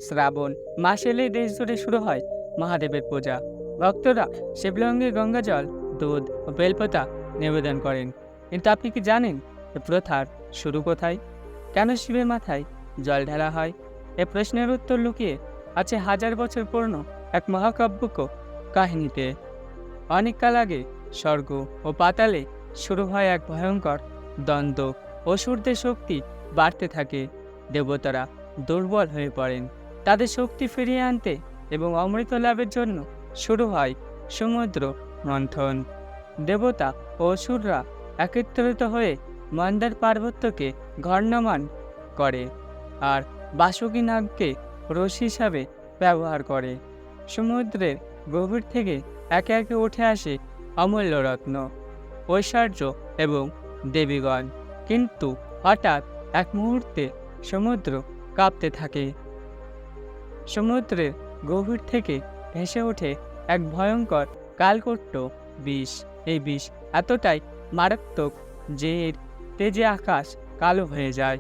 শ্রাবণ মাস এলেই দেশ জুড়ে শুরু হয় মহাদেবের পূজা। ভক্তরা শিবলিঙ্গে গঙ্গা জল, দুধ ও বেলপাতা নিবেদন করেন। কিন্তু আপনি কি জানেন এ প্রথার শুরু কোথায়? কেন শিবের মাথায় জল ঢালা হয়? এ প্রশ্নের উত্তর লুকিয়ে আছে হাজার বছর পুরনো এক মহাকাব্যিক কাহিনীতে। অনেককাল আগে স্বর্গ ও পাতালে শুরু হয় এক ভয়ঙ্কর দ্বন্দ্ব। অসুরদের শক্তি বাড়তে থাকে, দেবতারা দুর্বল হয়ে পড়েন। তাদের শক্তি ফিরিয়ে আনতে এবং অমৃত লাভের জন্য শুরু হয় সমুদ্র মন্থন। দেবতা ও অসুররা একত্রিত হয়ে মন্দার পার্বত্যকে ঘর্ণমান করে আর বাসুকী নাগকে রশি হিসাবে ব্যবহার করে। সমুদ্রের গভীর থেকে একে একে উঠে আসে অমূল্য রত্ন, ঐশ্বর্য এবং দেবীগণ। কিন্তু হঠাৎ এক মুহূর্তে সমুদ্র কাঁপতে থাকে। সমুদ্রের গভীর থেকে ভেসে ওঠে এক ভয়ঙ্কর কালকূট বিষ। এই বিষ এতটাই মারাত্মক যে এর তেজে আকাশ কালো হয়ে যায়।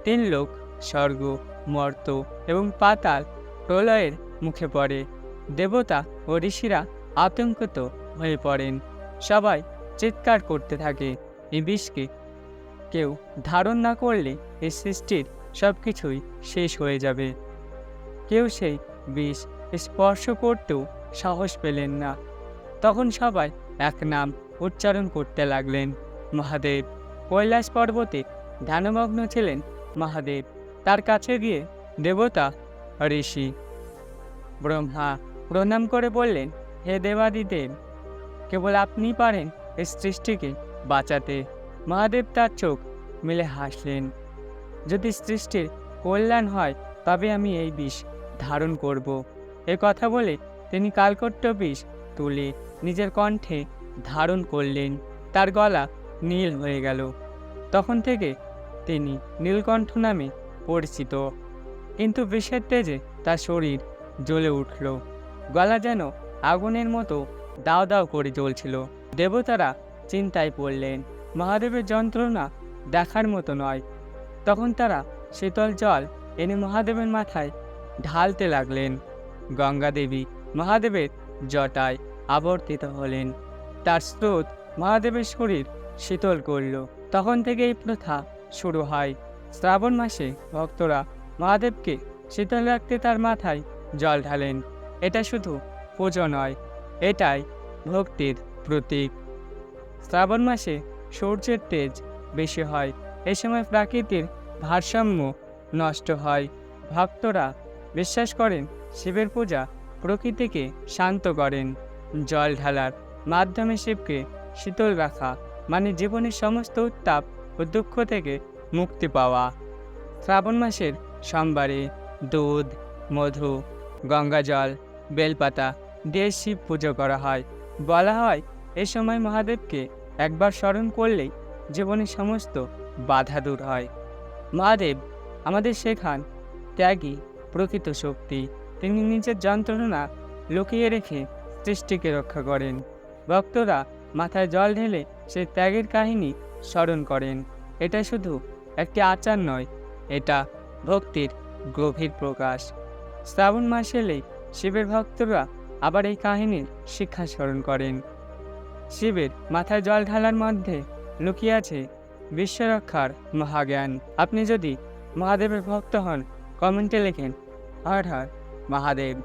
তিন লোক, স্বর্গ, মর্ত এবং পাতাল প্রলয়ের মুখে পড়ে। দেবতা ও ঋষিরা আতঙ্কিত হয়ে পড়েন। সবাই চিৎকার করতে থাকে, এই বিষকে কেউ ধারণ না করলে এই সৃষ্টির সবকিছুই শেষ হয়ে যাবে। কেউ সেই বিষ স্পর্শ করতেও সাহস পেলেন না। তখন সবাই এক নাম উচ্চারণ করতে লাগলেন, মহাদেব। কৈলাস পর্বতে ধ্যানমগ্ন ছিলেন মহাদেব। তার কাছে গিয়ে দেবতা, ঋষি, ব্রহ্মা প্রণাম করে বললেন, হে দেবাদিদেব, কেবল আপনিই পারেন এই সৃষ্টিকে বাঁচাতে। মহাদেব তার চোখ মেলে হাসলেন, যদি সৃষ্টির কল্যাণ হয় তবে আমি এই বিষ ধারণ করব। এ কথা বলে তিনি কালকূট বিষ তুলে নিজের কণ্ঠে ধারণ করলেন। তার গলা নীল হয়ে গেল। তখন থেকে তিনি নীলকণ্ঠ নামে পরিচিত। কিন্তু বিষের তেজে তার শরীর জ্বলে উঠল, গলা যেন আগুনের মতো দাও দাও করে জ্বলছিল। দেবতারা চিন্তায় পড়লেন, মহাদেবের যন্ত্রণা দেখার মতো নয়। তখন তারা শীতল জল এনে মহাদেবের মাথায় ঢালতে লাগলেন। গঙ্গা দেবী মহাদেবের জটায় আবর্তিত হলেন। তার স্রোত মহাদেবের শরীর শীতল করল। তখন থেকে এই প্রথা শুরু হয়। শ্রাবণ মাসে ভক্তরা মহাদেবকে শীতল রাখতে তার মাথায় জল ঢালেন। এটা শুধু পুজো নয়, এটাই ভক্তির প্রতীক। শ্রাবণ মাসে সূর্যের তেজ বেশি হয়। এ সময় প্রাকৃতিক ভারসাম্য নষ্ট হয়। ভক্তরা বিশ্বাস করেন শিবের পূজা প্রকৃতিকে শান্ত করেন। জল ঢালার মাধ্যমে শিবকে শীতল রাখা মানে জীবনের সমস্ত উত্তাপ ও দুঃখ থেকে মুক্তি পাওয়া। শ্রাবণ মাসের সোমবারে দুধ, মধু, গঙ্গা জল, বেলপাতা দিয়ে শিব পুজো করা হয়। বলা হয় এ সময় মহাদেবকে একবার স্মরণ করলেই জীবনের সমস্ত বাধা দূর হয়। মহাদেব আমাদের শেখান ত্যাগী প্রকৃত শক্তি। তিনি নিজের যন্ত্রণা লুকিয়ে রেখে সৃষ্টিকে রক্ষা করেন। ভক্তরা মাথায় জল ঢেলে সেই ত্যাগের কাহিনী স্মরণ করেন। এটা শুধু একটি আচার নয়, এটা ভক্তির গভীর প্রকাশ। শ্রাবণ মাস এলেই শিবের ভক্তরা আবার এই কাহিনীর শিক্ষা স্মরণ করেন। শিবের মাথায় জল ঢালার মধ্যে লুকিয়ে আছে বিশ্বরক্ষার মহাজ্ঞান। আপনি যদি মহাদেবের ভক্ত হন, কমেন্টে লেখেন হর হর মহাদেব।